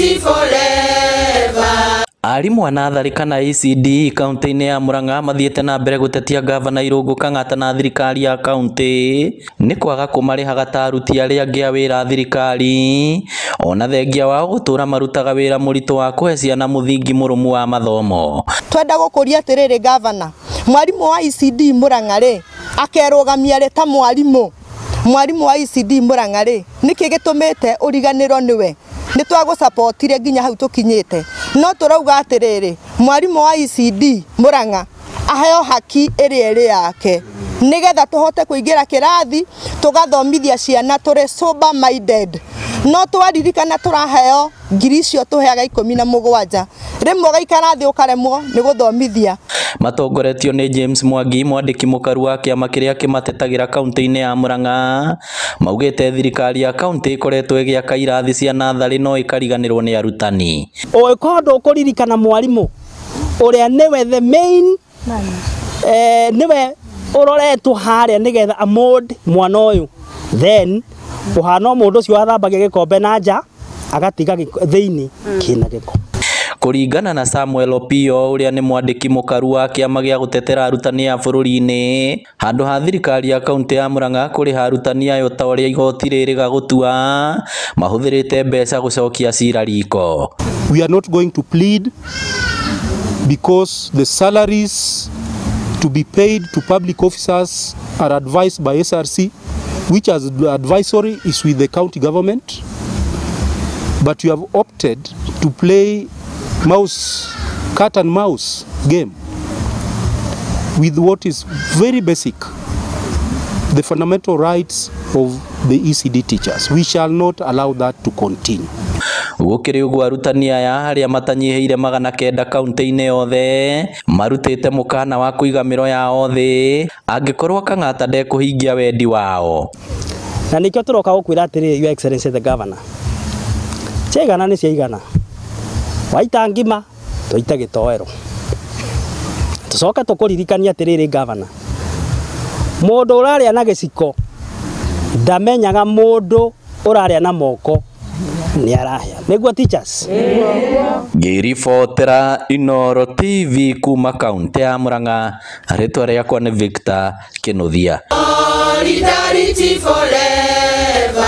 Solidarity forever. Arimũ anatharĩka na ECD kaunti-inĩ ya Murang'a mathiĩte na mbere gũtetia gavana Irũngũ Kang'ata na thirikari ya kaunti nĩ kwaga kũmarĩhaga ta aruti arĩa angĩ a wĩra thirikari, ona thengia wao gũtũra marutaga wĩra mũritũ wa kũhe ciana mũthingi mũrũmu wa mathomo. Twenda gũkũria atĩrĩrĩ gavana, mwarimũ wa ECD Murang'a rĩ akerũgamia rĩ ta mwarimũ wa ECD Murang'a rĩ nĩkĩ gĩtũmĩte ũriganĩrwo nĩwe? Nĩtwagũ supportire nginya hau tukinyĩte, no tũrauga atĩrĩrĩ mwarimũ wa ECD Murang'a aheo haki ĩrĩ yake nĩgetha tũhote kũingĩra kĩrathi tũgathomithia ciana tũrĩ sober minded. No twaririkana tũraheo ngiri icio tũheaga 17 rĩmwe gaikara thĩ ũkaremwo nĩ gũthomithia. Matongoretio nĩ James Mwangi, mwandĩki mũkaru wa kĩama kĩrĩa kĩmatetagĩra kaunti-inĩ ya Murang'a, maugĩte thirikari ya kaunti ĩkoretwo ĩgĩaka irathi cia natharĩ no ĩkariganĩrwo nĩ arutani. Ũkondo kũririkana mwarimũ ũrĩa nĩwe the main nĩwe ũroretwo harĩa nĩgetha amold mwana ũyũ, then ũhana mũndũ ũcio athambagia gĩkombe na nja agatiga thĩinĩ kĩna gĩko. Kũringana na Samuel Opio ũrĩa nĩ mwandĩki mũkaru wa kĩama gĩa gũtetera arutani a bũrũri-inĩ, handũ ha thirikari ya kaunti ya Murang'a kũrĩha arutani ayo ta ũrĩa igoti rĩrĩga gũtua, mahũthĩrĩte mbeca gũcokia cira riko. We are not going to plead because the salaries to be paid to public officers are advised by SRC, which as advisory is with the county government, but you have opted to play cat and mouse game with what is very basic, the fundamental rights of the ECD teachers. We shall not allow that to continue. Gũkĩrĩ ũguo arutani aya arĩa matanyihĩire 900 kaunti-inĩ yothe marutĩte mũkana wa kũiga mĩro yao thĩ angĩkorwo Kang'ata ndekũhingia wendi wao. Na nĩkĩo tũroka gũkwĩra atĩrĩrĩ, Your Excellency the Governor, ciaigana nĩ ciaigana, waita ngima tũita gĩtoero. Tũcoka tũkũririkania atĩrĩrĩ Governor, mũndũ ũrarĩa na gĩciko ndamenyaga mũndũ ũrarĩa na moko nĩ arahĩa. Nĩguo teachers? Ngĩribotera Inooro TV kuma kaunti ya Murang'a, rĩtwa rĩakwa nĩ Victor Kĩnuthia. Solidarity forever.